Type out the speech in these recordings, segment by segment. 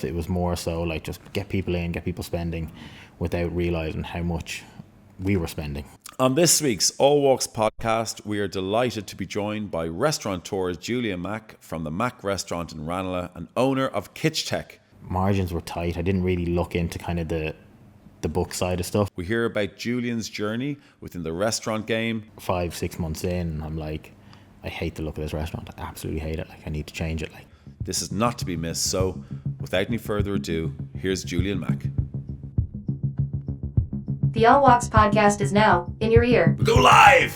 It was more so like just get people in, get people spending without realising how much we were spending. On this week's All Walks podcast, we are delighted to be joined by restaurateur Julian Mak from the Mak restaurant in Ranelagh and owner of Kitchtech. Margins were tight. I didn't really look into kind of the book side of stuff. We hear about Julian's journey within the restaurant game. 5-6 months in, I'm like, I hate the look of this restaurant. I absolutely hate it. Like, I need to change it. Like, this is not to be missed. So, without any further ado, here's Julian Mak. The All Walks podcast is now in your ear. Go live!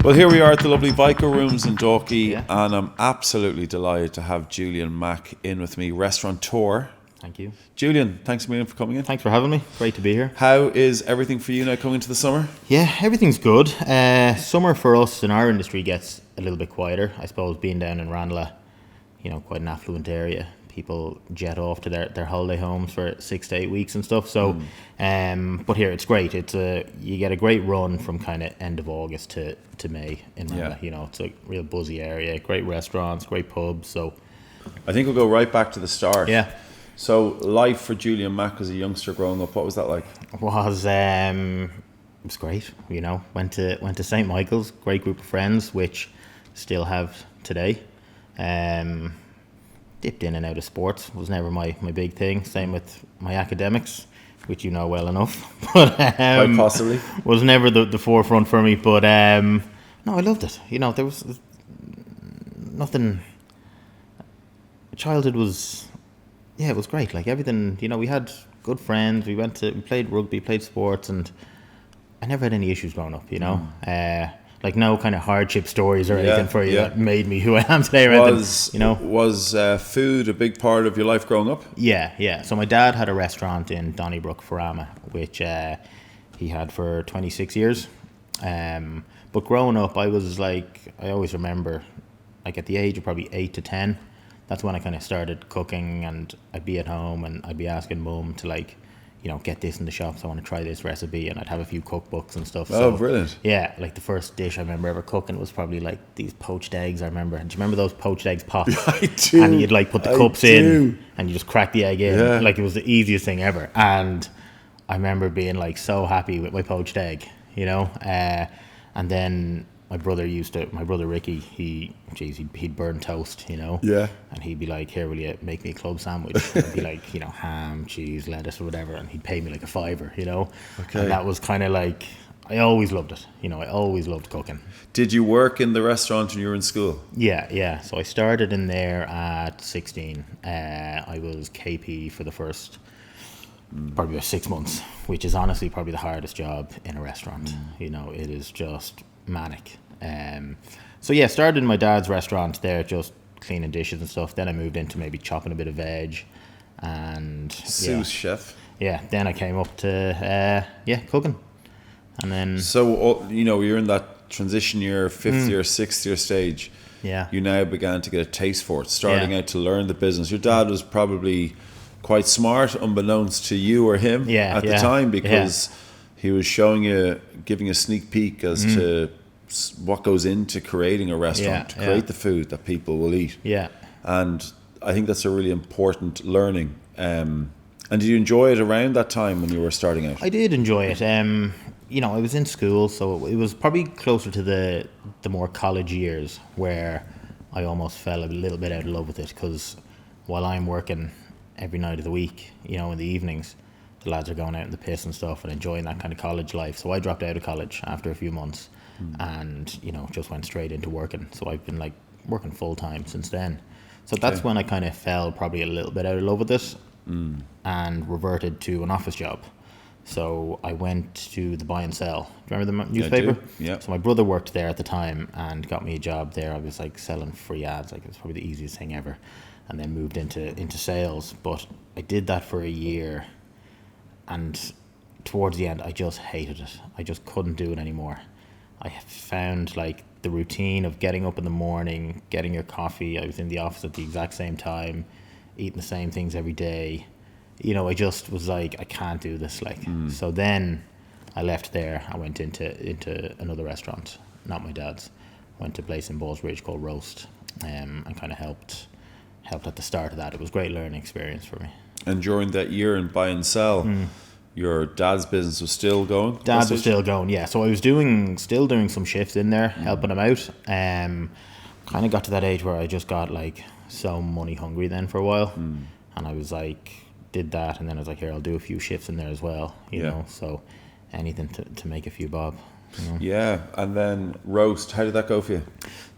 Well, here we are at the lovely Vico Rooms in Dalkey, and I'm absolutely delighted to have Julian Mak in with me, restaurateur. Thank you. Julian, thanks a million for coming in. Thanks for having me. Great to be here. How is everything for you now coming into the summer? Yeah, everything's good. Summer for us in our industry gets a little bit quieter. I suppose being down in Ranelagh, quite an affluent area. People jet off to their holiday homes for 6 to 8 weeks and stuff. So, but here it's great. You get a great run from kind of end of August to May in Ranelagh. It's a real buzzy area. Great restaurants, great pubs. So, I think we'll go right back to the start. Yeah. So, life for Julian Mak as a youngster growing up, what was that like? It was great. Went to St. Michael's, great group of friends, which still have today. Dipped in and out of sports, was never my big thing. Same with my academics, which you know well enough. But quite possibly. Was never the forefront for me. But no, I loved it. There was nothing. Childhood was, it was great. Like everything, we had good friends. We played rugby, played sports, and I never had any issues growing up. Like no kind of hardship stories or anything for you that made me who I am today. Was food a big part of your life growing up? Yeah. So my dad had a restaurant in Donnybrook, Farama, which he had for 26 years. But growing up, I always remember, like at the age of probably 8 to 10, that's when I kind of started cooking, and I'd be at home and I'd be asking mum to get this in the shops. I want to try this recipe, and I'd have a few cookbooks and stuff. Oh, brilliant. Yeah, like the first dish I remember ever cooking was probably like these poached eggs. Do you remember those poached eggs pops? I do. And you'd put the cups in and you just crack the egg in. Yeah. Like it was the easiest thing ever. And I remember being so happy with my poached egg, and then my brother Ricky, he'd burn toast, Yeah. And he'd be like, here, will you make me a club sandwich? And I'd be like, ham, cheese, lettuce or whatever, and he'd pay me like $5, Okay. And that was kind of like, I always loved it, I always loved cooking. Did you work in the restaurant when you were in school? Yeah. So I started in there at 16. I was KP for the first probably about 6 months, which is honestly probably the hardest job in a restaurant. It is just manic. Started in my dad's restaurant there, just cleaning dishes and stuff. Then I moved into maybe chopping a bit of veg and sous chef. Yeah, then I came up to cooking. And then you're in that transition year, 5th year, 6th year stage. Yeah. You now began to get a taste for it, starting out to learn the business. Your dad was probably quite smart, unbeknownst to you or him at the time, because he was giving a sneak peek as to what goes into creating a restaurant, to create the food that people will eat. Yeah. And I think that's a really important learning. And did you enjoy it around that time when you were starting out? I did enjoy it. I was in school, so it was probably closer to the more college years where I almost fell a little bit out of love with it, because while I'm working every night of the week, in the evenings, the lads are going out in the piss and stuff and enjoying that kind of college life. So I dropped out of college after a few months and, just went straight into working. So I've been working full time since then. So that's when I kind of fell probably a little bit out of love with it and reverted to an office job. So I went to the Buy and Sell. Do you remember the newspaper? I do. Yeah. So my brother worked there at the time and got me a job there. I was selling free ads. It was probably the easiest thing ever. And then moved into sales. But I did that for a year. And towards the end, I just hated it. I just couldn't do it anymore. I found the routine of getting up in the morning, getting your coffee. I was in the office at the exact same time, eating the same things every day. I just was I can't do this. So then I left there. I went into another restaurant, not my dad's. Went to a place in Ballsbridge called Roast, and kind of helped helped at the start of that. It was a great learning experience for me. And during that year in buy and sell, your dad's business was still going? Dad's was still going, yeah. So I was still doing some shifts in there, helping him out. Kind of got to that age where I just got like so money hungry then for a while. And I was like, did that, and then I was like, here, I'll do a few shifts in there as well, you know. So anything to make a few bob. You know? Yeah, and then roast, how did that go for you?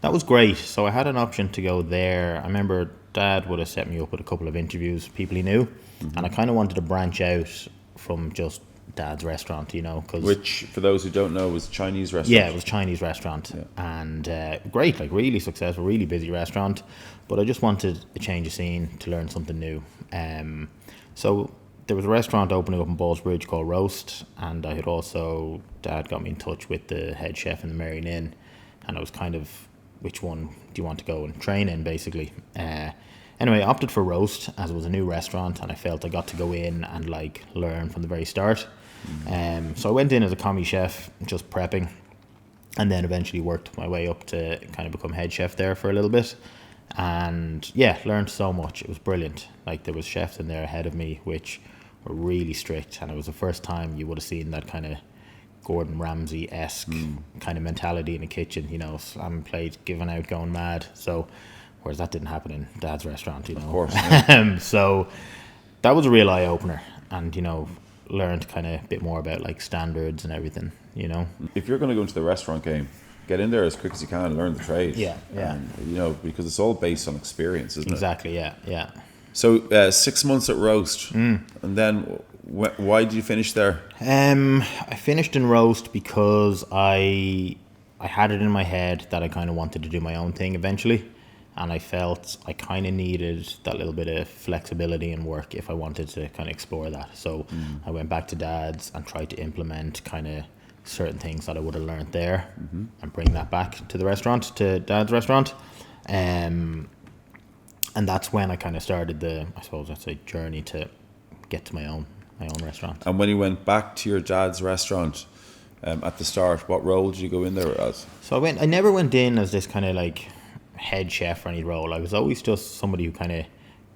That was great. So I had an option to go there. I remember Dad would have set me up with a couple of interviews, people he knew, and I kind of wanted to branch out from just Dad's restaurant, you know. Which, for those who don't know, was a Chinese restaurant. Yeah, it was a Chinese restaurant, and great, like really successful, really busy restaurant. But I just wanted a change of scene to learn something new. So there was a restaurant opening up in Ballsbridge called Roast, and I had also, Dad got me in touch with the head chef in the Marion Inn, and I was kind of, which one do you want to go and train in, basically. Anyway, I opted for Roast as it was a new restaurant, and I felt I got to go in and like learn from the very start. So I went in as a commis chef, just prepping, and then eventually worked my way up to kind of become head chef there for a little bit. And yeah, learned so much. It was brilliant. Like, there was chefs in there ahead of me which were really strict, and it was the first time you would have seen that kind of Gordon Ramsay-esque kind of mentality in the kitchen, you know, slamming plates, giving out, going mad. So whereas that didn't happen in Dad's restaurant, you know. Of course. Yeah. So that was a real eye-opener, and, you know, learned kind of a bit more about like standards and everything, you know. If you're going to go into the restaurant game, get in there as quick as you can and learn the trade. Yeah. And, you know, because it's all based on experience, isn't it? Exactly, yeah. So 6 months at Roast, and then why did you finish there? I finished in Roast because I had it in my head that I kind of wanted to do my own thing eventually, and I felt I kind of needed that little bit of flexibility in work if I wanted to kind of explore that. So I went back to Dad's and tried to implement kind of certain things that I would have learned there and bring that back to the restaurant, to Dad's restaurant. And that's when I kind of started the, I suppose I'd say, journey to get to my own restaurant. And when you went back to your dad's restaurant at the start, what role did you go in there as? So I never went in as this kind of like head chef or any role. I was always just somebody who kind of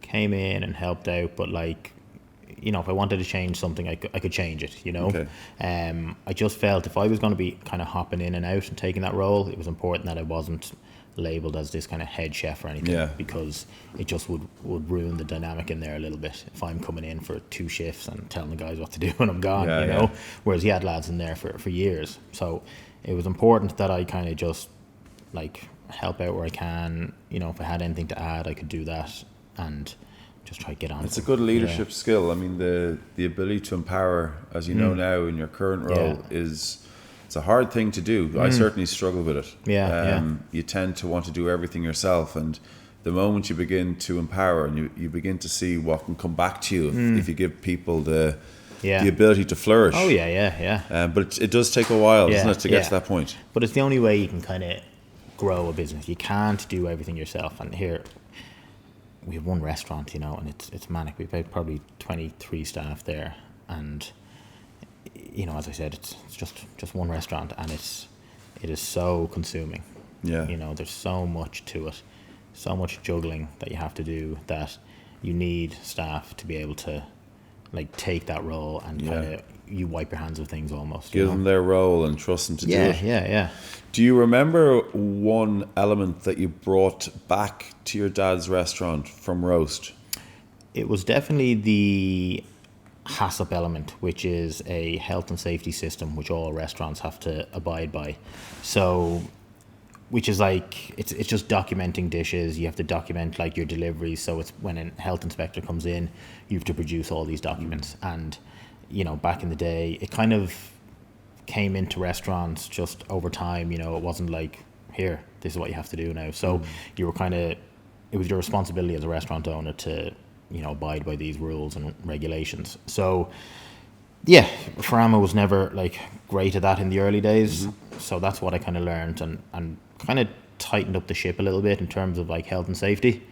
came in and helped out, but like, you know, if I wanted to change something, I could change it, you know. Okay. I just felt if I was going to be kind of hopping in and out and taking that role, it was important that I wasn't labelled as this kind of head chef or anything, because it just would ruin the dynamic in there a little bit if I'm coming in for 2 shifts and telling the guys what to do when I'm gone, you know. Whereas he had lads in there for years. So it was important that I kind of just like help out where I can, you know. If I had anything to add, I could do that and just try to get on. It's a good leadership skill. I mean, the ability to empower, as you know now in your current role, it's a hard thing to do. I certainly struggle with it. You tend to want to do everything yourself, and the moment you begin to empower and you begin to see what can come back to you if you give people the ability to flourish. Oh yeah. But it does take a while, doesn't it, to get to that point? But it's the only way you can kind of grow a business. You can't do everything yourself. And here we have one restaurant, you know, and it's manic. We've got probably 23 staff there, and you know, as I said, it's just one restaurant, and it is so consuming. Yeah. You know, there's so much to it, so much juggling that you have to do, that you need staff to be able to like take that role and kind of you wipe your hands of things almost. Give them their role and trust them to do it. Yeah. Do you remember one element that you brought back to your dad's restaurant from Roast? It was definitely the HACCP element, which is a health and safety system which all restaurants have to abide by. So, which is like, it's just documenting dishes. You have to document like your deliveries. So it's when a health inspector comes in, you have to produce all these documents. And, you know, back in the day, it kind of came into restaurants just over time. You know, it wasn't like, here, this is what you have to do now. So you were kind of, it was your responsibility as a restaurant owner to, you know, abide by these rules and regulations. So yeah, Farama was never like great at that in the early days. So that's what I kind of learned and kind of tightened up the ship a little bit in terms of like health and safety,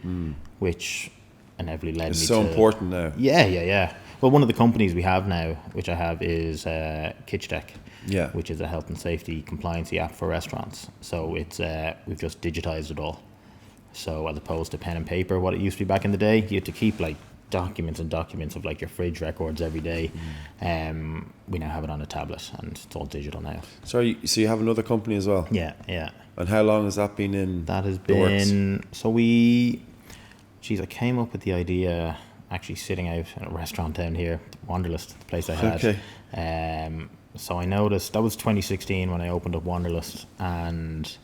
which inevitably led me to... It's so important now. Yeah. Well, one of the companies we have now, which I have, is Kitchtech, which is a health and safety compliance app for restaurants. So it's we've just digitized it all. So as opposed to pen and paper, what it used to be back in the day, you had to keep like documents and documents of like your fridge records every day. We now have it on a tablet, and it's all digital now. Sorry, so you have another company as well? Yeah. And how long has that been in? That has been works? So I came up with the idea actually sitting out in a restaurant down here, Wanderlust, the place I had. Okay. So I noticed that was 2016 when I opened up Wanderlust, and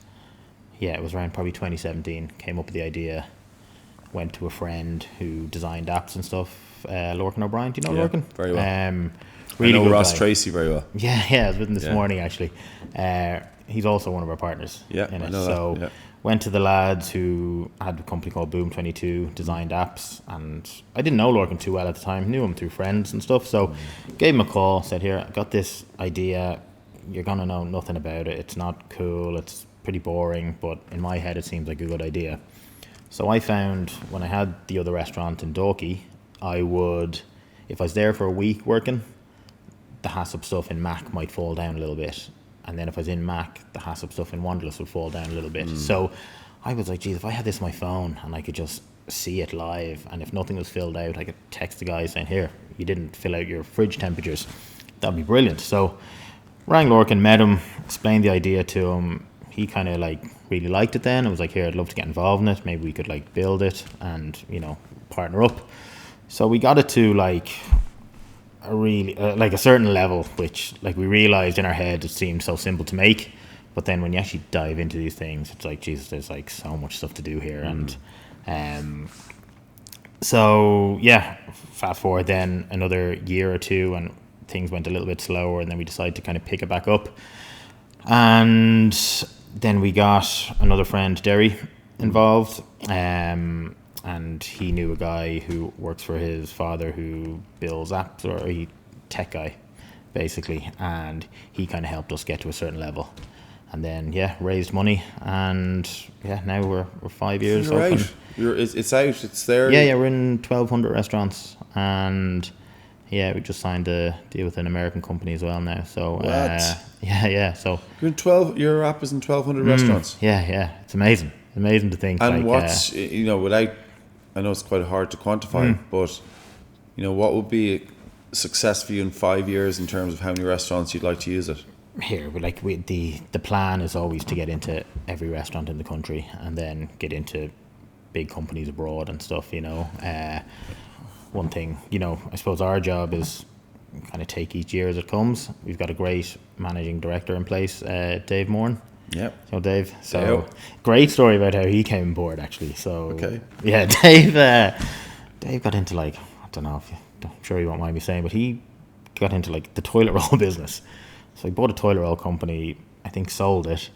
yeah, it was around probably 2017. Came up with the idea, went to a friend who designed apps and stuff, Lorcan O'Brien. Do you know Lorcan? Very well. Really I know good Ross guy. Tracy very well. Yeah, I was with him this morning actually. He's also one of our partners. Yeah, in it. I know so that. Yeah. Went to the lads who had a company called Boom 22, designed apps, and I didn't know Lorcan too well at the time, knew him through friends and stuff, so gave him a call, said, here, I got this idea, you're going to know nothing about it, it's not cool, it's pretty boring, but in my head it seems like a good idea. So I found when I had the other restaurant in Dalkey, I would, if I was there for a week working, the HACCP stuff in Mac might fall down a little bit. And then if I was in Mac, the HACCP stuff in Wanderlust would fall down a little bit. So I was like, geez, if I had this on my phone and I could just see it live, and if nothing was filled out, I could text the guy saying, here, you didn't fill out your fridge temperatures. That'd be brilliant. So rang Lorcan, met him, explained the idea to him. He kind of like really liked it then. I was like, here, I'd love to get involved in it. Maybe we could like build it and, partner up. So we got it to like a really like a certain level, which like we realized in our head it seemed so simple to make, but then when you actually dive into these things, it's like, Jesus, there's like so much stuff to do here. And so yeah, fast forward then another year or two and things went a little bit slower, and then we decided to kind of pick it back up, and then we got another friend, Derry, involved, and he knew a guy who works for his father who builds apps, or he tech guy basically, and he kind of helped us get to a certain level, and then raised money, and now we're 5 years You're open. right. It's out, it's there. We're in 1,200 restaurants, and we just signed a deal with an American company as well now. So What? So You're in 12. Your app is in 1,200 restaurants. It's amazing. Amazing to think. And like, what's without, I know it's quite hard to quantify, but what would be a success for you in 5 years in terms of how many restaurants you'd like to use it? Here, but like the plan is always to get into every restaurant in the country, and then get into big companies abroad and stuff. One thing, I suppose our job is kind of take each year as it comes. We've got a great managing director in place, Dave Moran. Yep. So Dave. So Dale. Great story about how he came on board actually. So Okay. Yeah, Dave got into like, I don't know if I'm sure you won't mind me saying, but he got into like the toilet roll business. So he bought a toilet roll company, I think sold it,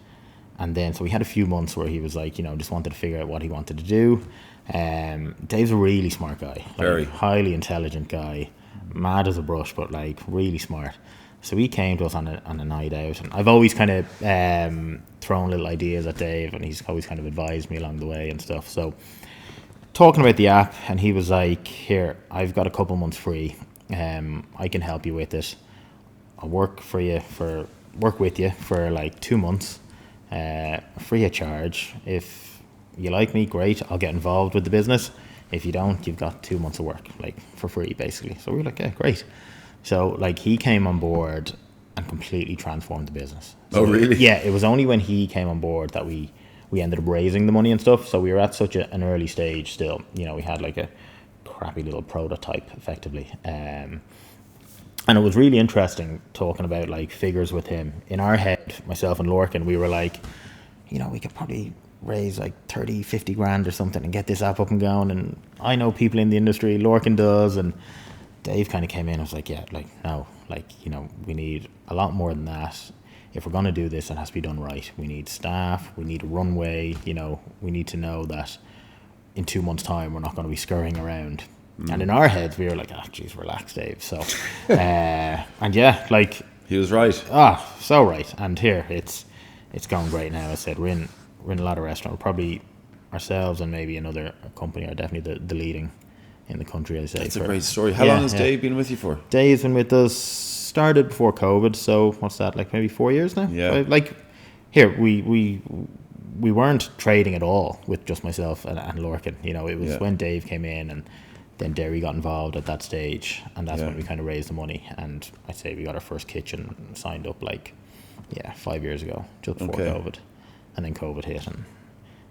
and then so we had a few months where he was like, just wanted to figure out what he wanted to do. Dave's a really smart guy, like, Very highly intelligent guy, mad as a brush, but like really smart. So he came to us on a night out, and I've always kind of thrown little ideas at Dave, and he's always kind of advised me along the way and stuff. So talking about the app, and he was like, here, I've got a couple months free, I can help you with it. I'll work with you for like 2 months, free of charge. If you like me, great, I'll get involved with the business. If you don't, you've got 2 months of work, like for free basically. So we were like, yeah, great. So like he came on board and completely transformed the business. So oh really? Yeah, it was only when he came on board that we ended up raising the money and stuff. So we were at such an early stage still. We had like a crappy little prototype effectively. And it was really interesting talking about like figures with him. In our head, myself and Lorcan, we were like, we could probably raise like 30, 50 grand or something and get this app up and going. And I know people in the industry, Lorcan does, and Dave kind of came in and was like, no, we need a lot more than that. If we're going to do this, it has to be done right. We need staff, we need a runway, we need to know that in 2 months' time, we're not going to be scurrying around. And in our heads, we were like, geez, relax, Dave. So, and like... He was right. So right. And here, it's going great now. I said, we're in a lot of restaurants. Probably ourselves and maybe another company are definitely the leading in the country, I say. That's a great story. How long has Dave been with you for? Dave's been with us, started before COVID, so what's that, like maybe 4 years now? Yeah. Like, here, we we weren't trading at all with just myself and Lorcan. You know, it was when Dave came in, and then Derry got involved at that stage, and that's when we kind of raised the money. And I'd say we got our first kitchen signed up 5 years ago, just before COVID, and then COVID hit. And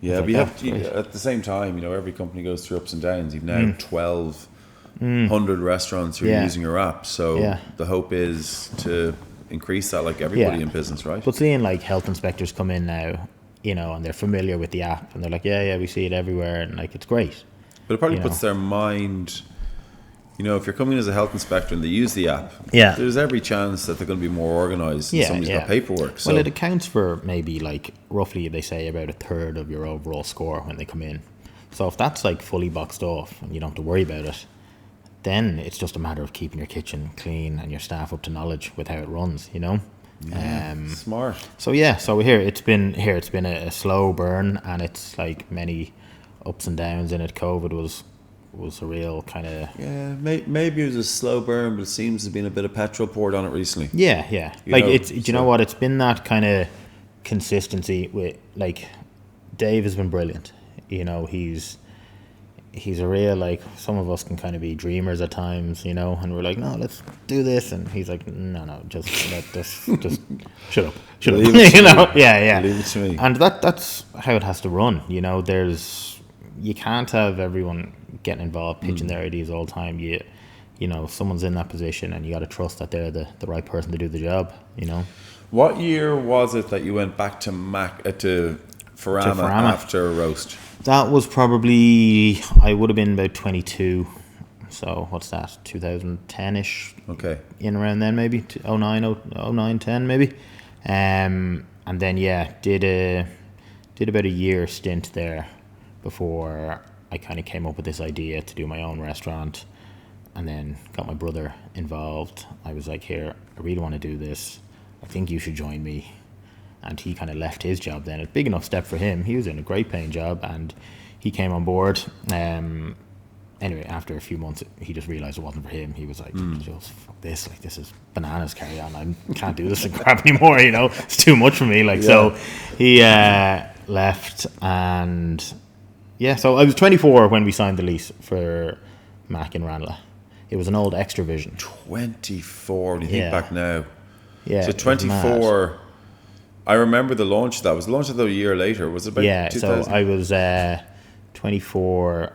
but you have to, at the same time, you know, every company goes through ups and downs. You've now 1,200 restaurants who are using your app, so the hope is to increase that, like everybody in business, right? But seeing like health inspectors come in now, you know, and they're familiar with the app, and they're like, we see it everywhere, and like it's great. But it probably puts their mind, you know, if you're coming in as a health inspector and they use the app, there's every chance that they're going to be more organised and somebody's got paperwork. So. Well, it accounts for maybe like roughly, they say, about a third of your overall score when they come in. So if that's like fully boxed off and you don't have to worry about it, then it's just a matter of keeping your kitchen clean and your staff up to knowledge with how it runs, you know. Smart. So it's been a slow burn, and it's like many ups and downs in it. COVID was a real kind of maybe it was a slow burn, but it seems to have been a bit of petrol poured on it recently. You know what, it's been that kind of consistency with, like, Dave has been brilliant. You know, he's a real, like, some of us can kind of be dreamers at times, you know, and we're like, no, let's do this, and he's like, no, just let this, just shut up, Leave it to you know, me. Leave it to me. And that's how it has to run, you know. You can't have everyone getting involved, pitching their ideas all the time. You know, someone's in that position, and you got to trust that they're the right person to do the job, you know. What year was it that you went back to Farama after roast? That was probably, I would have been about 22. So what's that, 2010-ish? Okay. In around then, maybe 09, 10 maybe. And then did about a year stint there before I kind of came up with this idea to do my own restaurant, and then got my brother involved. I was like, here, I really want to do this. I think you should join me. And he kind of left his job then. A big enough step for him. He was in a great paying job, and he came on board. Anyway, after a few months, he just realised it wasn't for him. He was like, just fuck this. Like, this is bananas, carry on. I can't do this crap anymore, you know. It's too much for me. So he left, and so I was 24 when we signed the lease for Mak in Ranelagh. It was an old Extravision. 24, when you think back now. Yeah. So 24... I remember the launch of that. Was the launch of that a year later? Was it about 2000? So I was 24.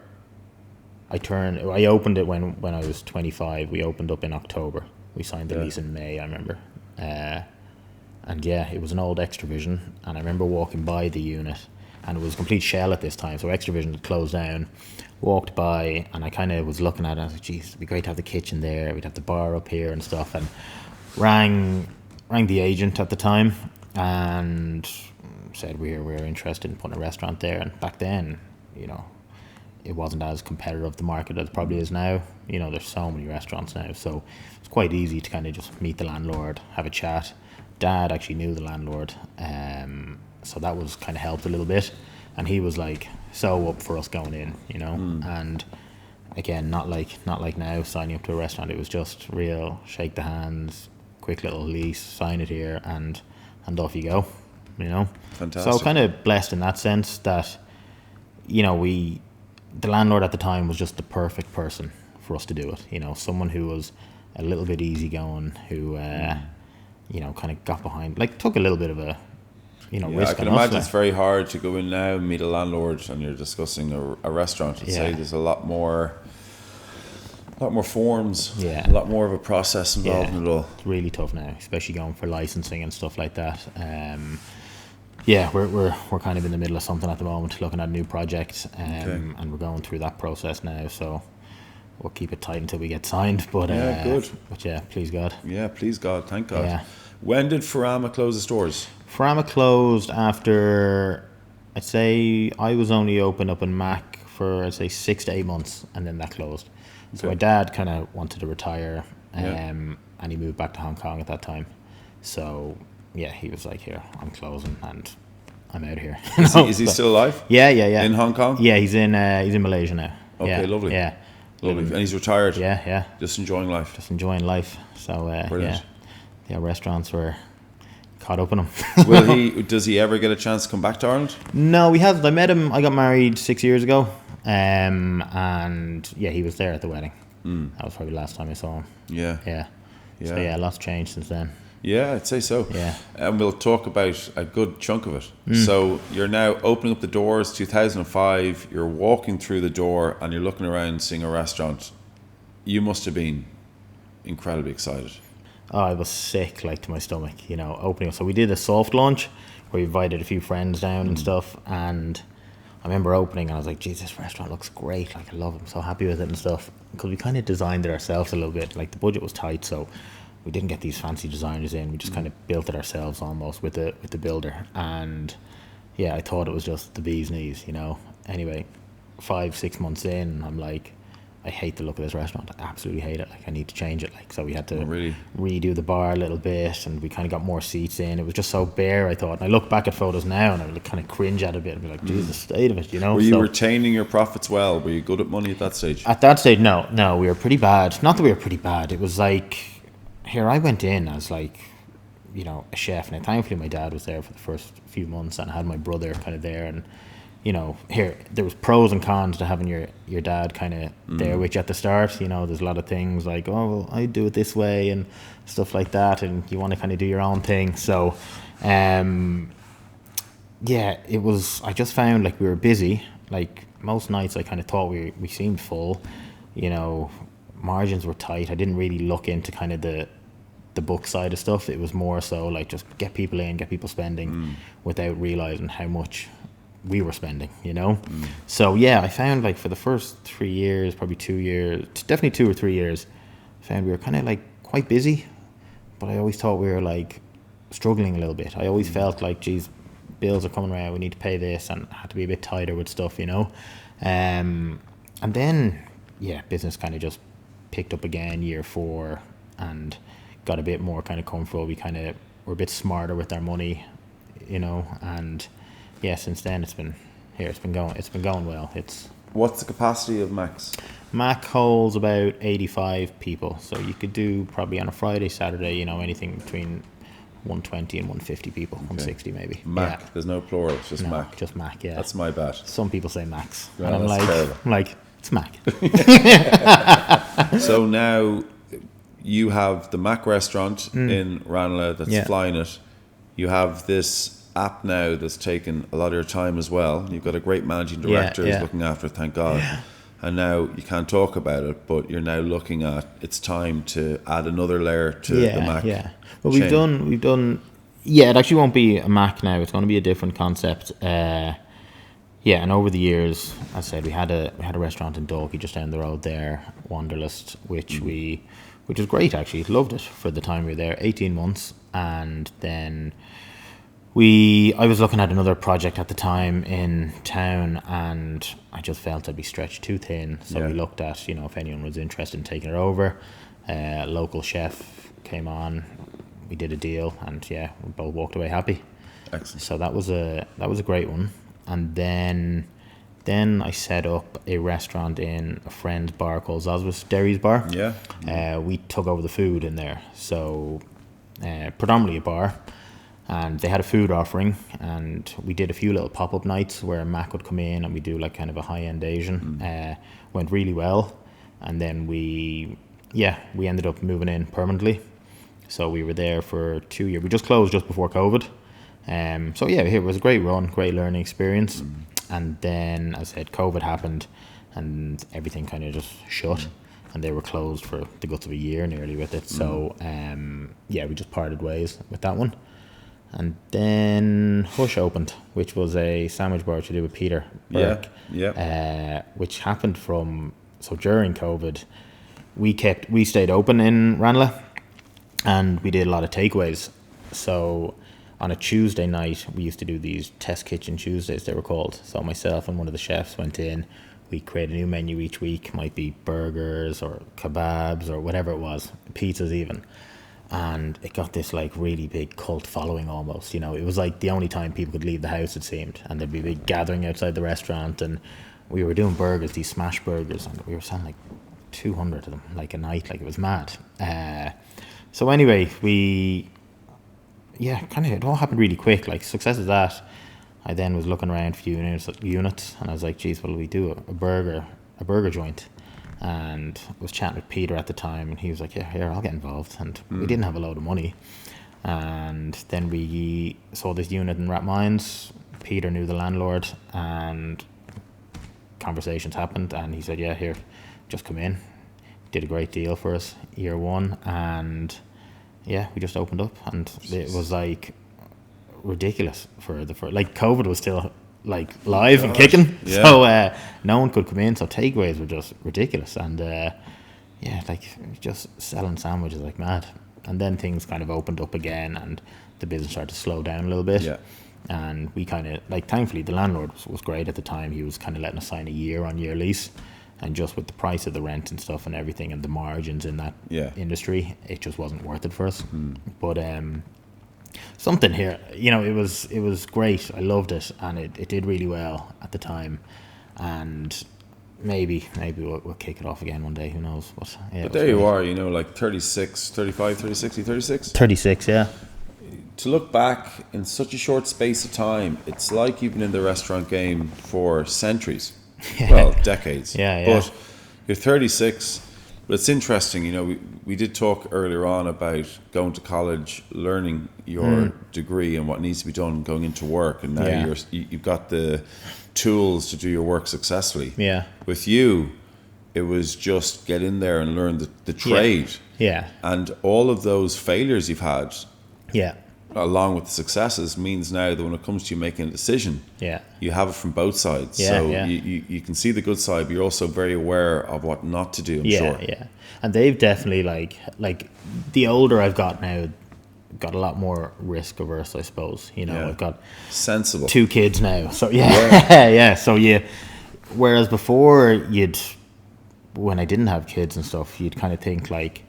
I opened it when I was 25. We opened up in October. We signed the lease in May, I remember. And it was an old Extravision, and I remember walking by the unit, and it was a complete shell at this time. So Extravision had closed down. Walked by, and I kind of was looking at it, and I was like, geez, it'd be great to have the kitchen there. We'd have the bar up here and stuff. And rang the agent at the time, and said we're interested in putting a restaurant there. And back then, you know, it wasn't as competitive the market as it probably is now. You know, there's so many restaurants now, so it's quite easy to kind of just meet the landlord, have a chat. Dad actually knew the landlord, so that was kind of helped a little bit, and he was like so up for us going in, you know. And again, not like now signing up to a restaurant. It was just real shake the hands, quick little lease, sign it here, and off you go, you know. Fantastic. So kind of blessed in that sense that, you know, the landlord at the time was just the perfect person for us to do it. You know, someone who was a little bit easygoing, who you know, kind of got behind, like took a little bit of a, you know, risk. I can imagine it's very hard to go in now and meet a landlord and you're discussing a restaurant. I'd say there's a lot more forms, a lot more of a process involved in it all. It's really tough now, especially going for licensing and stuff like that. We're kind of in the middle of something at the moment, looking at a new project, and we're going through that process now. So we'll keep it tight until we get signed. But good. But yeah, please God. Yeah, please God, thank God. Yeah. When did Farama close its doors? Farama closed after, I'd say, I was only open up in Mak for, I'd say, 6 to 8 months, and then that closed. So my dad kind of wanted to retire, and he moved back to Hong Kong at that time. So yeah, he was like, here, I'm closing and I'm out of here. Is he still alive? Yeah. In Hong Kong? Yeah, he's in Malaysia now. Okay, lovely. Yeah. Lovely. And he's retired? Yeah. Just enjoying life? Just enjoying life. So brilliant. restaurants were caught up in him. Does he ever get a chance to come back to Ireland? No, he hasn't. I met him. I got married 6 years ago, and yeah, he was there at the wedding. That was probably the last time I saw him. Yeah. So yeah, lots changed since then. Yeah, I'd say so. Yeah. And we'll talk about a good chunk of it. So you're now opening up the doors, 2005, you're walking through the door and you're looking around seeing a restaurant. You must have been incredibly excited. Oh, I was sick, like, to my stomach, opening up. So we did a soft launch where we invited a few friends down and stuff, and I remember opening and I was like, geez, this restaurant looks great, like, I love it, I'm so happy with it and stuff, because we kind of designed it ourselves a little bit. Like, the budget was tight, so we didn't get these fancy designers in. We just kind of built it ourselves almost with the builder. And yeah, I thought it was just the bee's knees, Anyway, 5-6 months in, I'm like, I hate the look of this restaurant. I absolutely hate it. Like, I need to change it. Like, so we had to redo the bar a little bit, and we kind of got more seats in. It was just so bare, I thought. And I look back at photos now, and I would kind of cringe at it a bit and be like, geez, the state of it, Were you retaining your profits well? Were you good at money at that stage? At that stage, no, we were pretty bad. Not that we were pretty bad. It was like, here I went in as like, a chef. Now, thankfully, my dad was there for the first few months, and I had my brother kind of there, and here there was pros and cons to having your dad kind of there with you at the start. There's a lot of things like, oh, well, I do it this way and stuff like that, and you want to kind of do your own thing. So it was, I just found like we were busy. Like, most nights I kind of thought we seemed full. Margins were tight. I didn't really look into kind of the book side of stuff. It was more so like, just get people in, get people spending without realizing how much we were spending, So yeah, I found like for the first 3 years, probably 2 years, definitely 2 or 3 years, I found we were kind of like quite busy, but I always thought we were like struggling a little bit. I always felt like, geez, bills are coming around, we need to pay this, and had to be a bit tighter with stuff, and then business kind of just picked up again year 4 and got a bit more kind of comfortable. We kind of were a bit smarter with our money, and since then it's been going well. What's the capacity of Mac's? Mac holds about 85 people, so you could do probably on a Friday, Saturday, anything between 120 and 150 people, 160 maybe. Mac, there's no plural, it's just Mac. Just Mac, yeah. That's my bad. Some people say Macs, Yeah, and I'm like, it's Mac. So now you have the Mac restaurant in Ranelagh that's flying it. You have this app now that's taken a lot of your time as well. You've got a great managing director who's looking after it, thank God. Yeah. And now you can't talk about it, but you're now looking at, it's time to add another layer to the Mac. Yeah. Well, we've done. Yeah, it actually won't be a Mac now. It's going to be a different concept. And over the years, as I said, we had a restaurant in Dalkey just down the road there, Wanderlust, which was great actually. Loved it for the time we were there, 18 months, and then I was looking at another project at the time in town, and I just felt I'd be stretched too thin. So we looked at, if anyone was interested in taking it over. A local chef came on, we did a deal, and we both walked away happy. Excellent. So that was a great one. And then I set up a restaurant in a friend's bar called Zoswas Derry's Bar. Yeah. We took over the food in there, so predominantly a bar. And they had a food offering, and we did a few little pop-up nights where Mac would come in and we do like kind of a high-end Asian. Went really well, and then we ended up moving in permanently. So we were there for 2 years. We just closed just before COVID. It was a great run, great learning experience. And then, as I said, COVID happened, and everything kind of just shut. And they were closed for the guts of a year nearly with it. So we just parted ways with that one. And then Hush opened, which was a sandwich bar to do with Peter Burke. Which happened during COVID, we stayed open in Ranelagh, and we did a lot of takeaways. So on a Tuesday night, we used to do these test kitchen Tuesdays, they were called. So myself and one of the chefs went in. We create a new menu each week, might be burgers or kebabs or whatever it was, pizzas even. And it got this like really big cult following almost. It was like the only time people could leave the house, it seemed. And there'd be a big gathering outside the restaurant, and we were doing burgers, these smash burgers, and we were selling like 200 of them like a night, like it was mad. So anyway, it all happened really quick. Like, success is that. I then was looking around for units, and I was like, geez, well, we do a burger joint. And I was chatting with Peter at the time, and he was like, yeah, here, I'll get involved. And we didn't have a load of money. And then we saw this unit in Rathmines. Peter knew the landlord, and conversations happened, and he said, yeah, here, just come in. Did a great deal for us year one, and yeah, we just opened up, and it was like ridiculous for like, COVID was still like live and kicking, so no one could come in, so takeaways were just ridiculous, and like just selling sandwiches like mad. And then things kind of opened up again, and the business started to slow down a little bit. And we kind of, like, thankfully the landlord was great at the time. He was kind of letting us sign a year-on-year lease, and just with the price of the rent and stuff and everything and the margins in that industry, it just wasn't worth it for us. But something here, it was great. I loved it, and it did really well at the time. And maybe we'll kick it off again one day, who knows. But there you are, like 36, 35, 36, 36? 36, yeah. To look back in such a short space of time, it's like you've been in the restaurant game for centuries. Well, decades. But you're 36. But it's interesting, we did talk earlier on about going to college, learning your degree and what needs to be done going into work, and now you've got the tools to do your work successfully. With you, it was just get in there and learn the trade. And all of those failures you've had, along with the successes, means now that when it comes to you making a decision, you have it from both sides. You can see the good side, but you're also very aware of what not to do, I'm sure. And they've definitely, like the older I've got now, got a lot more risk averse, I suppose. I've got sensible 2 kids now, so so whereas before, when I didn't have kids and stuff, you'd kind of think like,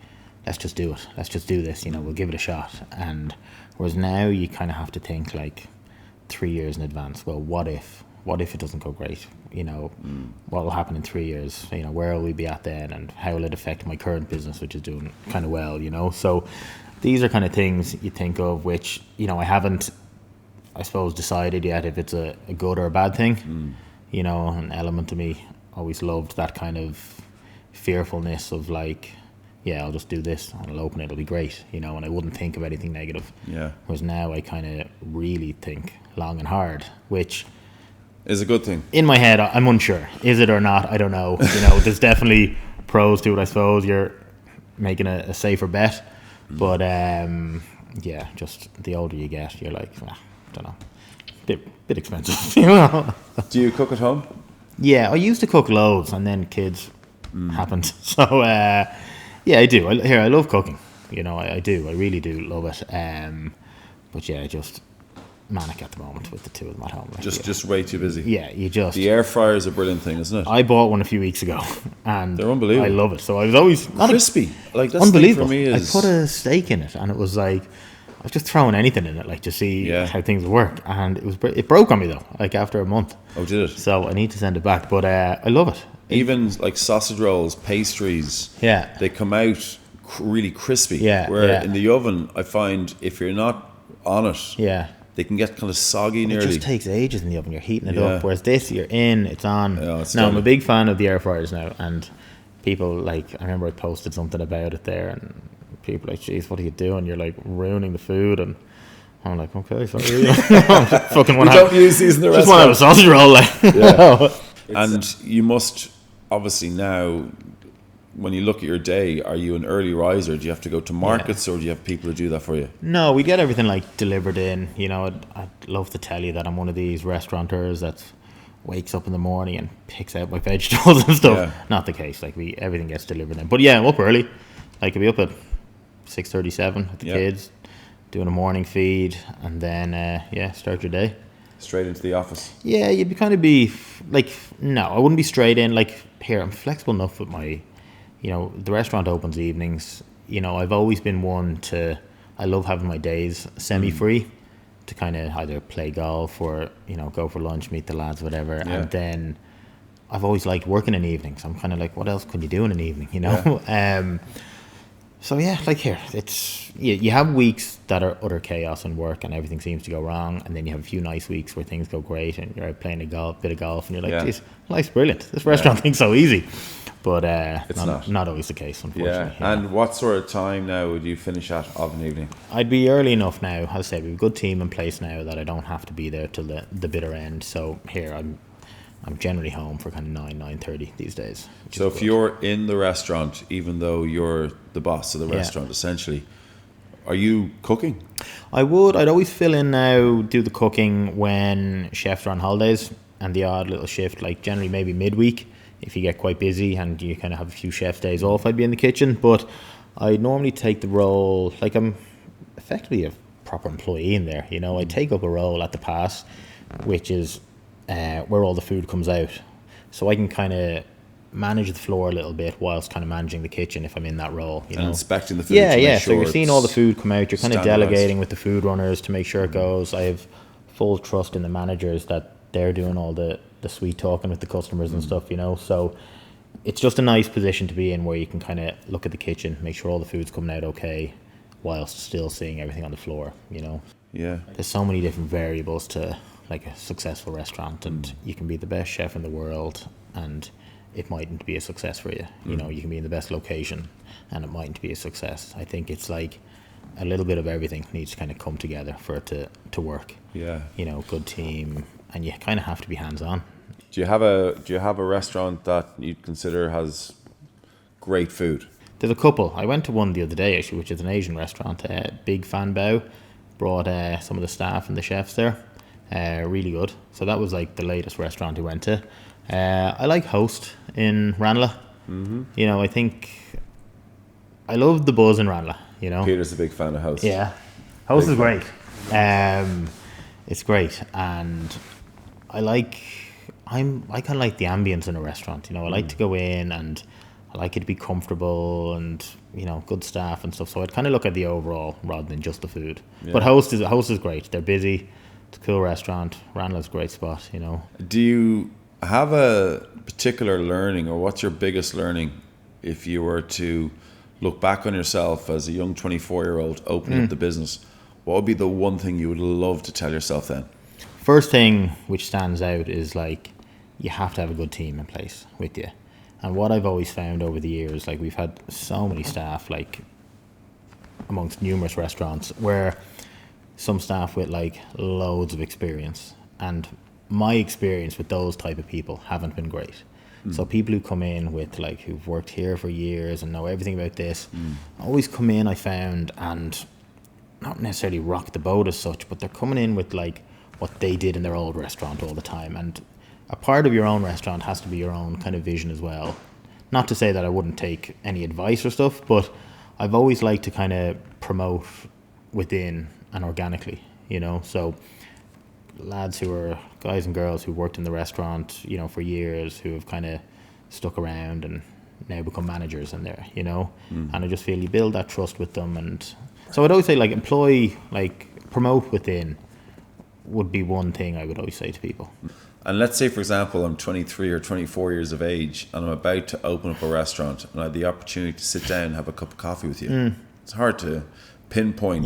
let's just do it, let's just do this, we'll give it a shot. And whereas now you kind of have to think like 3 years in advance. Well, what if it doesn't go great? What will happen in 3 years? Where will we be at then, and how will it affect my current business, which is doing kind of well? So these are kind of things you think of, which I haven't, I suppose, decided yet if it's a good or a bad thing. An element of me always loved that kind of fearfulness of like, I'll just do this and I'll open it, it'll be great, and I wouldn't think of anything negative. Whereas now I kind of really think long and hard, which is a good thing. In my head, I'm unsure. Is it or not? I don't know. There's definitely pros to it, I suppose. You're making a safer bet. But, just the older you get, you're like, I don't know. Bit expensive, Do you cook at home? Yeah, I used to cook loads, and then kids happened. So, I do. I love cooking. I do. I really do love it. But just manic at the moment with the 2 of them at home. Like, just way too busy. The air fryer is a brilliant thing, isn't it? I bought one a few weeks ago, and they're unbelievable. I love it. So I was always crispy. Like, that's unbelievable. For me is... I put a steak in it, and it was like I was just throwing anything in it, like, to see how things would work, and it broke on me though, like after a month. Oh, did it? So I need to send it back, but I love it. Even like sausage rolls, pastries, they come out really crispy. Where in the oven, I find if you're not on it, they can get kind of soggy nearly. It just takes ages in the oven. You're heating it up. Whereas this, you're in, it's on. I'm a big fan of the air fryers now, and people, like, I remember I posted something about it there, and people are like, geez, what are you doing? You're like ruining the food. And I'm like, okay, sorry. Fucking we don't use these in the restaurant. Just want to have a sausage roll, like. And you must obviously now, when you look at your day, are you an early riser? Do you have to go to markets, or do you have people who do that for you? No, we get everything like delivered in. I'd love to tell you that I'm one of these restaurateurs that wakes up in the morning and picks out my vegetables and stuff. Not the case. Like, everything gets delivered in. But I'm up early. Like, I'll be up at 6:37 with the kids, doing a morning feed, and then start your day. Straight into the office. Yeah, you'd be like, no, I wouldn't be straight in. Like, here, I'm flexible enough with my, the restaurant opens evenings. I've always been one I love having my days semi-free to kind of either play golf or, go for lunch, meet the lads, whatever. And then I've always liked working in evenings. I'm kind of like, what else can you do in an evening, So yeah, like here, it's you have weeks that are utter chaos and work and everything seems to go wrong, and then you have a few nice weeks where things go great and you're out playing a bit of golf and you're like, geez, life's brilliant. This restaurant thing's so easy. But it's not always the case, unfortunately. Yeah. And what sort of time now would you finish at of an evening? I'd be early enough now. As I said, we have a good team in place now that I don't have to be there till the bitter end. So here I'm generally home for kind of 9:30 these days. So if you're in the restaurant, even though you're the boss of the restaurant, essentially, are you cooking? I'd always fill in now, do the cooking when chefs are on holidays, and the odd little shift, like generally maybe midweek, if you get quite busy and you kind of have a few chef days off, I'd be in the kitchen. But I normally take the role, like I'm effectively a proper employee in there, you know. I take up a role at the pass, which is where all the food comes out, so I can kind of manage the floor a little bit whilst kind of managing the kitchen if I'm in that role, you know, inspecting the food. So you're seeing all the food come out, you're kind of delegating with the food runners to make sure it goes. I have full trust in the managers that they're doing all the sweet talking with the customers and stuff, you know. So it's just a nice position to be in where you can kind of look at the kitchen, make sure all the food's coming out okay whilst still seeing everything on the floor, you know. There's so many different variables to like a successful restaurant, and you can be the best chef in the world and it mightn't be a success for you. You know, you can be in the best location and it mightn't be a success. I think it's like a little bit of everything needs to kind of come together for it to work. You know, good team, and you kind of have to be hands-on. Do you have a restaurant that you'd consider has great food? There's a couple. I went to one the other day actually, which is an Asian restaurant. Big Fan Bao. Brought some of the staff and the chefs there. Really good. So that was like the latest restaurant I went to. I like Host in Ranelagh. You know, I think I love the buzz in Ranelagh, you know. Peter's a big fan of Host. Yeah. Host is great. It's great, and I kind of like the ambience in a restaurant, you know. I like to go in and I like it to be comfortable and, you know, good staff and stuff. So I'd kind of look at the overall rather than just the food. But Host is great. They're busy. It's a cool restaurant. Ranelagh's a great spot, you know. Do you have a particular learning, or what's your biggest learning if you were to look back on yourself as a young 24-year-old opening up the business? What would be the one thing you would love to tell yourself then? First thing which stands out is like you have to have a good team in place with you. And what I've always found over the years, like we've had so many staff, like amongst numerous restaurants, where some staff with like loads of experience, and my experience with those type of people haven't been great. So people who come in with like who've worked here for years and know everything about this, always come in, I found, and not necessarily rock the boat as such, but they're coming in with like what they did in their old restaurant all the time. And a part of your own restaurant has to be your own kind of vision as well. Not to say that I wouldn't take any advice or stuff, but I've always liked to kind of promote within and organically, you know. So lads who are guys and girls who worked in the restaurant, you know, for years, who have kind of stuck around and now become managers in there, you know. And I just feel you build that trust with them. And so I'd always say like promote within would be one thing I would always say to people. And let's say, for example, I'm 23 or 24 years of age and I'm about to open up a restaurant and I had the opportunity to sit down and have a cup of coffee with you. It's hard to pinpoint.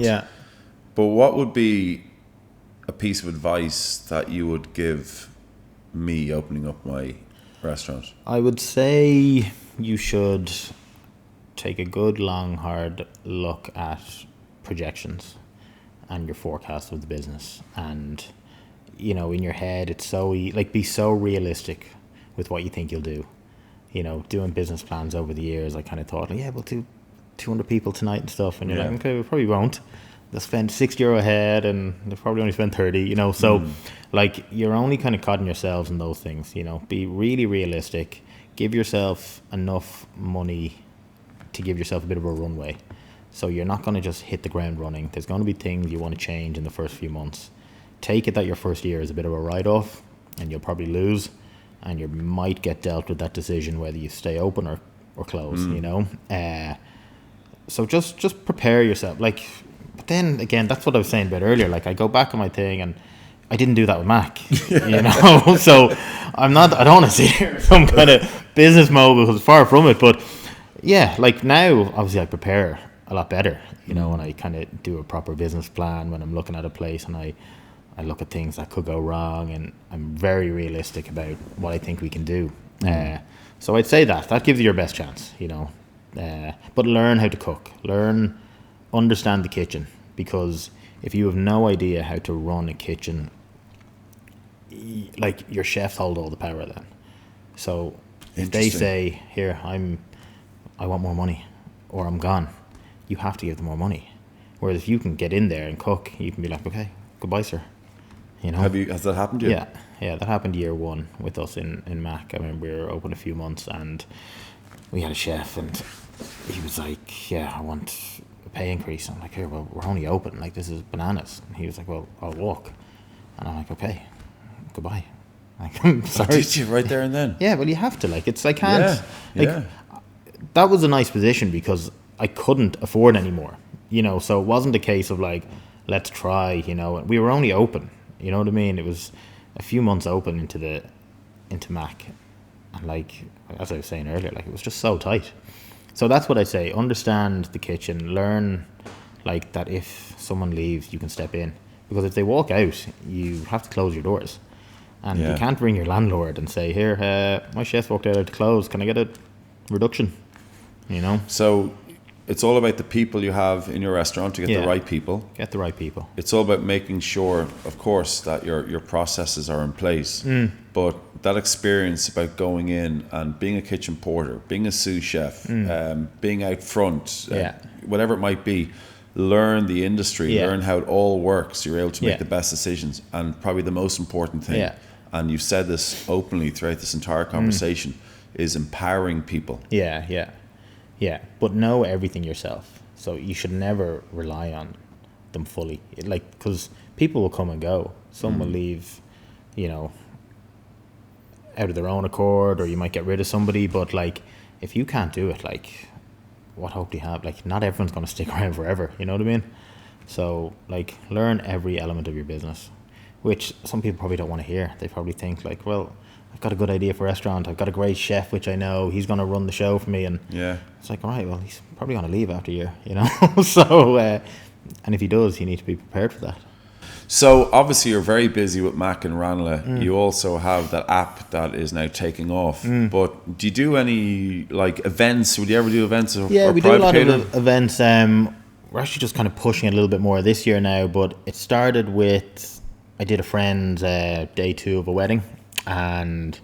But what would be a piece of advice that you would give me opening up my restaurant? I would say you should take a good, long, hard look at projections and your forecast of the business. And, you know, in your head, it's be so realistic with what you think you'll do. You know, doing business plans over the years, I kind of thought, yeah, we'll do 200 people tonight and stuff. And you're like, okay, we probably won't. They'll spend €60 a head and they'll probably only spend 30, you know. So, like, you're only kind of cutting yourselves in those things, you know. Be really realistic. Give yourself enough money to give yourself a bit of a runway. So you're not going to just hit the ground running. There's going to be things you want to change in the first few months. Take it that your first year is a bit of a write-off and you'll probably lose, and you might get dealt with that decision whether you stay open or close, you know. So just prepare yourself. Like, but then again, that's what I was saying about earlier. Like, I go back on my thing and I didn't do that with Mac, you know. So I don't want to see some kind of business mogul, because far from it, but Yeah, like now, obviously I prepare a lot better, you know, when I kind of do a proper business plan when I'm looking at a place, and I look at things that could go wrong, and I'm very realistic about what I think we can do. So I'd say that gives you your best chance, you know. But learn how to cook, understand the kitchen, because if you have no idea how to run a kitchen, like your chefs hold all the power then. So if they say, here, I want more money, or I'm gone, you have to give them more money. Whereas if you can get in there and cook, you can be like, okay, goodbye, sir. You know. Has that happened to you? Yeah, that happened year one with us in Mac. I mean, we were open a few months, and we had a chef, and he was like, yeah, I want a pay increase. I'm like, here, well, we're only open, like, this is bananas. And he was like, well, I'll walk. And I'm like, okay, goodbye. Like, I'm sorry. Did you right there and then? Yeah, well, you have to, like, it's, I can't, that was a nice position because I couldn't afford anymore, you know, so it wasn't a case of like, let's try, you know, we were only open, you know what I mean? It was a few months open into Mac, and like, as I was saying earlier, like, it was just so tight. So that's what I say, understand the kitchen, learn, like, that if someone leaves, you can step in, because if they walk out, you have to close your doors, and you can't ring your landlord and say, here, my chef walked out to close, can I get a reduction? You know, so it's all about the people you have in your restaurant to get the right people. Get the right people. It's all about making sure, of course, that your processes are in place. But that experience about going in and being a kitchen porter, being a sous chef, being out front, whatever it might be, learn the industry, learn how it all works. You're able to make the best decisions, and probably the most important thing. And you've said this openly throughout this entire conversation, is empowering people. Yeah, but know everything yourself. So you should never rely on them fully. Like, because people will come and go. Some will leave, you know, out of their own accord, or you might get rid of somebody. But like, if you can't do it, like, what hope do you have? Like, not everyone's going to stick around forever. You know what I mean? So like, learn every element of your business, which some people probably don't want to hear. They probably think like, well, I've got a good idea for a restaurant. I've got a great chef, which I know he's going to run the show for me. And it's like, all right, well, he's probably going to leave after a year, you know? So, and if he does, you need to be prepared for that. So obviously you're very busy with Mac and Ranelagh. You also have that app that is now taking off. But do you do any like events? Would you ever do events? Or we do a lot of events. We're actually just kind of pushing it a little bit more this year now. But it started with, I did a friend's day 2 of a wedding. And,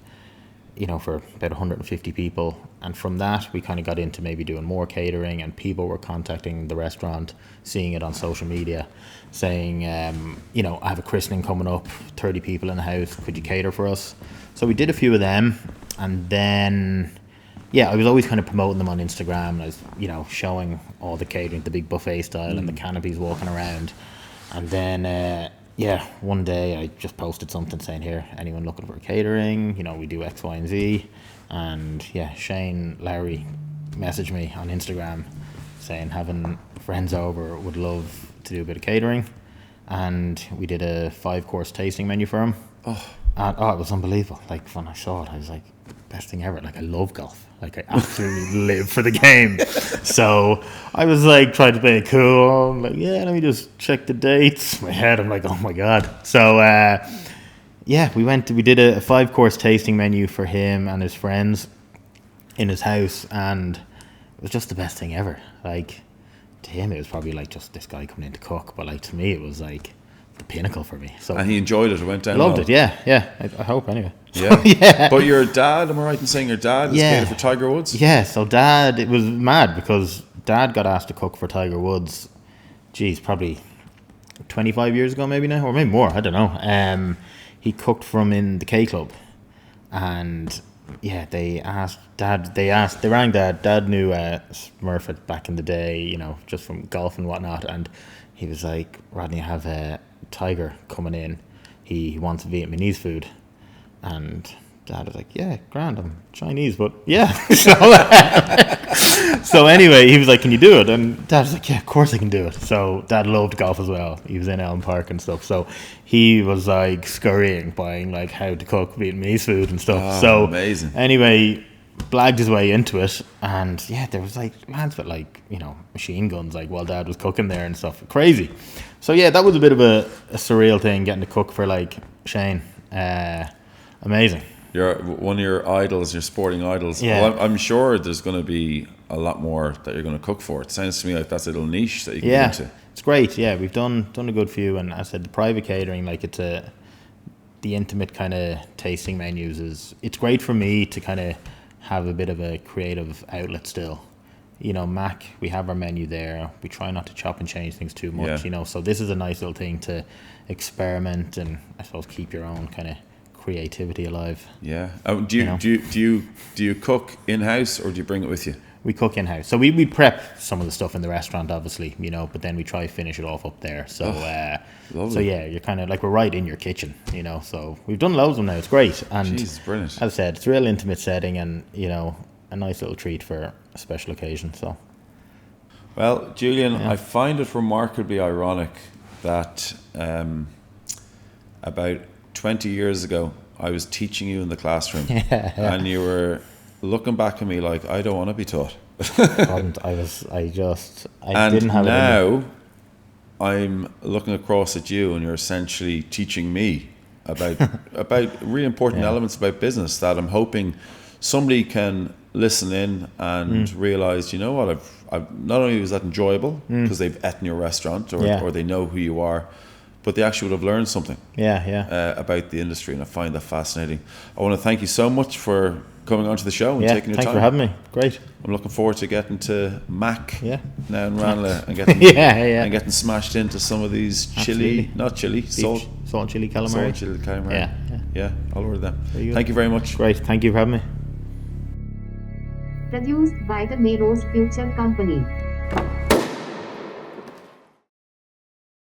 you know, for about 150 people. And from that, we kind of got into maybe doing more catering, and people were contacting the restaurant, seeing it on social media, saying, you know, I have a christening coming up, 30 people in the house, could you cater for us? So we did a few of them. And then, I was always kind of promoting them on Instagram. And I was, you know, showing all the catering, the big buffet style and the canopies walking around. And then, one day I just posted something saying, here, anyone looking for catering, you know, we do X, Y, and Z. And Shane Lowry messaged me on Instagram saying, having friends over, would love to do a bit of catering. And we did a 5-course tasting menu for him. And it was unbelievable. Like, when I saw it, I was like, best thing ever. Like, I love golf. Like, I absolutely live for the game. So I was like, trying to play it cool. I'm like, let me just check the dates. In my head, I'm like, oh my God. So, we did a 5-course tasting menu for him and his friends in his house. And it was just the best thing ever. Like, to him, it was probably like just this guy coming in to cook. But like, to me, it was like the pinnacle for me. So, and he enjoyed it. It went down loved it. I hope anyway. But your dad, am I right in saying your dad was catered for Tiger Woods? So Dad, it was mad because Dad got asked to cook for Tiger Woods, probably 25 years ago maybe now, or maybe more, I don't know. He cooked for him in the K Club, and they rang Dad. Dad knew Smurfett back in the day, you know, just from golf and whatnot, and he was like, Rodney, I have a Tiger coming in, he wants Vietnamese food. And Dad was like, grand, I'm Chinese, but So anyway, he was like, can you do it? And Dad was like, of course I can do it. So Dad loved golf as well. He was in Elm Park and stuff. So he was like scurrying, buying like how to cook Vietnamese food and stuff. So amazing. Anyway, blagged his way into it, and yeah, there was like lads with like, machine guns like while Dad was cooking there and stuff. Crazy. So yeah, that was a bit of a surreal thing, getting to cook for like Shane. Amazing. You're one of your idols, your sporting idols. Yeah. Well, I'm sure there's going to be a lot more that you're going to cook for. It sounds to me like that's a little niche that you can get into. It's great. Yeah, we've done a good few, and as I said, the private catering, like the intimate kind of tasting menus it's great for me to kind of have a bit of a creative outlet still. Mac, we have our menu there. We try not to chop and change things too much. So this is a nice little thing to experiment and I suppose keep your own kind of creativity alive. Yeah. Do you cook in house or do you bring it with you? We cook in house, so we prep some of the stuff in the restaurant, obviously, but then we try to finish it off up there. So, so yeah, you're kind of like we're right in your kitchen, So we've done loads of them now. It's great, and Jesus, brilliant. As I said, it's a real intimate setting, and a nice little treat for a special occasion. So, well, Julian, I find it remarkably ironic that about 20 years ago, I was teaching you in the classroom, and you were looking back at me like, I don't want to be taught. I didn't have it. And now I'm looking across at you, and you're essentially teaching me about really important elements about business that I'm hoping somebody can listen in and realize, you know what, I've not only was that enjoyable because they've eaten your restaurant or they know who you are, but they actually would have learned something about the industry, and I find that fascinating. I want to thank you so much for coming onto the show and taking your time. Thanks for having me. Great. I'm looking forward to getting to Mak now in Ranelagh and getting smashed into some of these salt and chili calamari. Yeah, I'll order them. Thank you very much. Great. Thank you for having me. Produced by the Mayros Future Company.